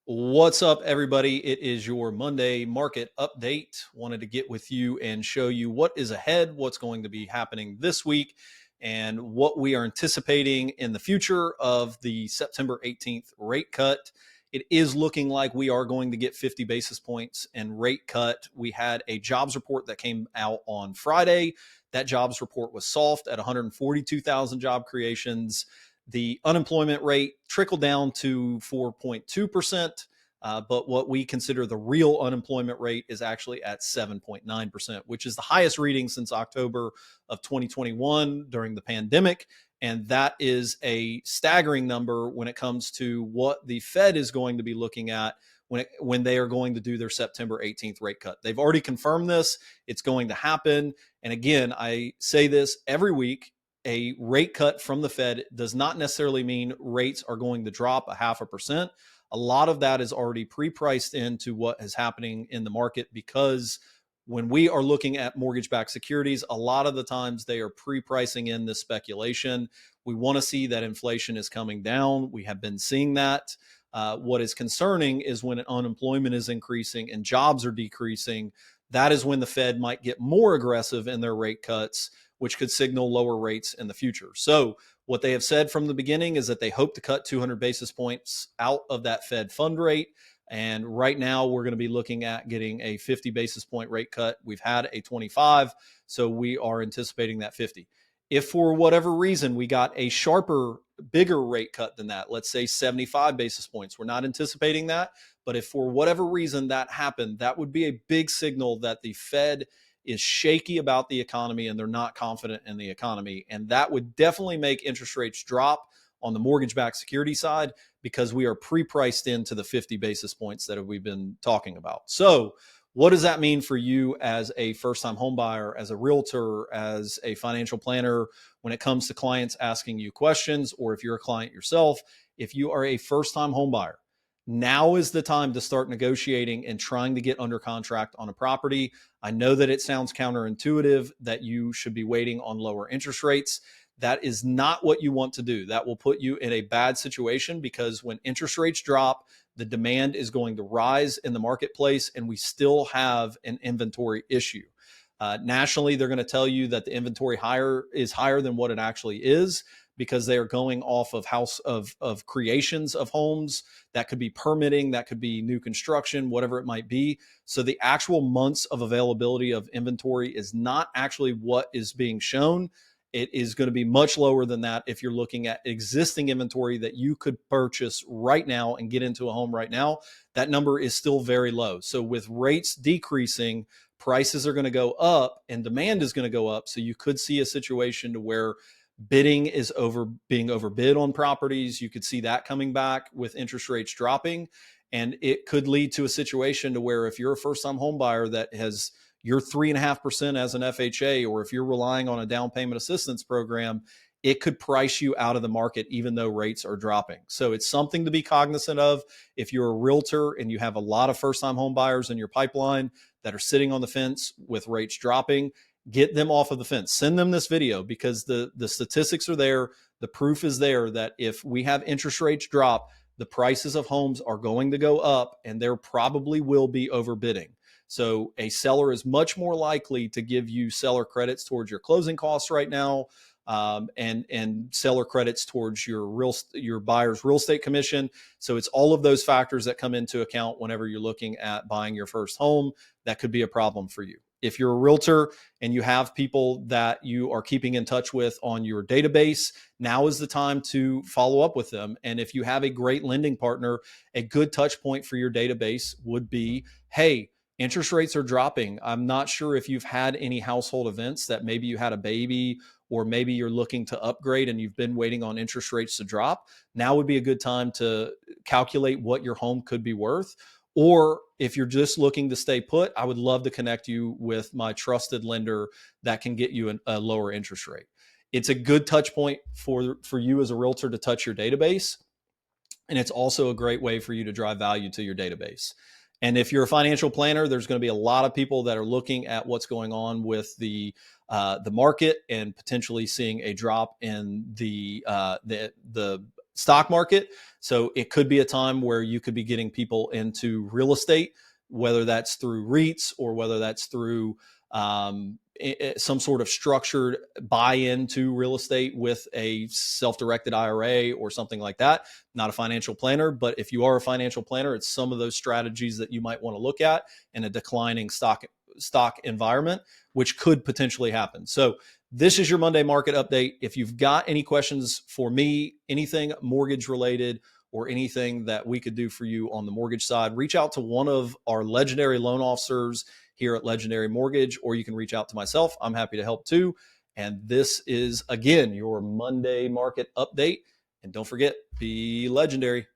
What's up, everybody? It is your Monday market update. Wanted to get with you and show you what is ahead, what's going to be happening this week, and what we are anticipating in the future of the September 18th rate cut. It is looking like we are going to get 50 basis points and rate cut. We had a jobs report that came out on Friday. That jobs report was soft at 142,000 job creations. The unemployment rate trickled down to 4.2%, but what we consider the real unemployment rate is actually at 7.9%, which is the highest reading since October of 2021 during the pandemic. And that is a staggering number when it comes to what the Fed is going to be looking at when they are going to do their September 18th rate cut. They've already confirmed this. It's going to happen. And again, I say this every week. A rate cut from the Fed does not necessarily mean rates are going to drop 0.5%. A lot of that is already pre-priced into what is happening in the market, because when we are looking at mortgage-backed securities, a lot of the times they are pre-pricing in this speculation. We want to see that inflation is coming down. We have been seeing that. What is concerning is when unemployment is increasing and jobs are decreasing. That is when the Fed might get more aggressive in their rate cuts, which could signal lower rates in the future. So what they have said from the beginning is that they hope to cut 200 basis points out of that Fed fund rate. And right now we're going to be looking at getting a 50 basis point rate cut. We've had a 25, so we are anticipating that 50. If for whatever reason we got a sharper, bigger rate cut than that, let's say 75 basis points, we're not anticipating that. But if for whatever reason that happened, that would be a big signal that the Fed is shaky about the economy and they're not confident in the economy. And that would definitely make interest rates drop on the mortgage-backed security side, because we are pre-priced into the 50 basis points that we've been talking about. So what does that mean for you as a first-time home buyer, as a realtor, as a financial planner, when it comes to clients asking you questions, or if you're a client yourself? If you are a first-time home buyer, now is the time to start negotiating and trying to get under contract on a property. I know that it sounds counterintuitive that you should be waiting on lower interest rates. That is not what you want to do. That will put you in a bad situation, because when interest rates drop, the demand is going to rise in the marketplace, and we still have an inventory issue. Nationally, they're going to tell you that the inventory is higher than what it actually is, because they are going off of creations of homes. That could be permitting, that could be new construction, whatever it might be. So the actual months of availability of inventory is not actually what is being shown. It is going to be much lower than that if you're looking at existing inventory that you could purchase right now and get into a home right now. That number is still very low. So with rates decreasing, prices are going to go up and demand is going to go up. So you could see a situation to where bidding is being overbid on properties. You could see that coming back with interest rates dropping. And it could lead to a situation to where if you're a first-time home buyer that has your 3.5% as an FHA, or if you're relying on a down payment assistance program, it could price you out of the market even though rates are dropping. So it's something to be cognizant of. If you're a realtor and you have a lot of first-time home buyers in your pipeline that are sitting on the fence with rates dropping, get them off of the fence. Send them this video, because the statistics are there. The proof is there that if we have interest rates drop, the prices of homes are going to go up, and there probably will be overbidding. So a seller is much more likely to give you seller credits towards your closing costs right now, and seller credits towards your buyer's real estate commission. So it's all of those factors that come into account whenever you're looking at buying your first home. That could be a problem for you. If you're a realtor and you have people that you are keeping in touch with on your database, now is the time to follow up with them. And if you have a great lending partner, a good touch point for your database would be, hey, interest rates are dropping. I'm not sure if you've had any household events, that maybe you had a baby, or maybe you're looking to upgrade and you've been waiting on interest rates to drop. Now would be a good time to calculate what your home could be worth. Or if you're just looking to stay put, I would love to connect you with my trusted lender that can get you a lower interest rate. It's a good touch point for you as a realtor to touch your database. And it's also a great way for you to drive value to your database. And if you're a financial planner, there's going to be a lot of people that are looking at what's going on with the market, and potentially seeing a drop in the stock market. So it could be a time where you could be getting people into real estate, whether that's through REITs or whether that's through some sort of structured buy into real estate with a self-directed IRA or something like that. Not a financial planner, but if you are a financial planner, it's some of those strategies that you might want to look at in a declining stock environment, which could potentially happen. So this is your Monday market update. If you've got any questions for me, anything mortgage related, or anything that we could do for you on the mortgage side, reach out to one of our legendary loan officers here at Legendary Mortgage, or you can reach out to myself. I'm happy to help too. And this is, again, your Monday market update. And don't forget, be legendary.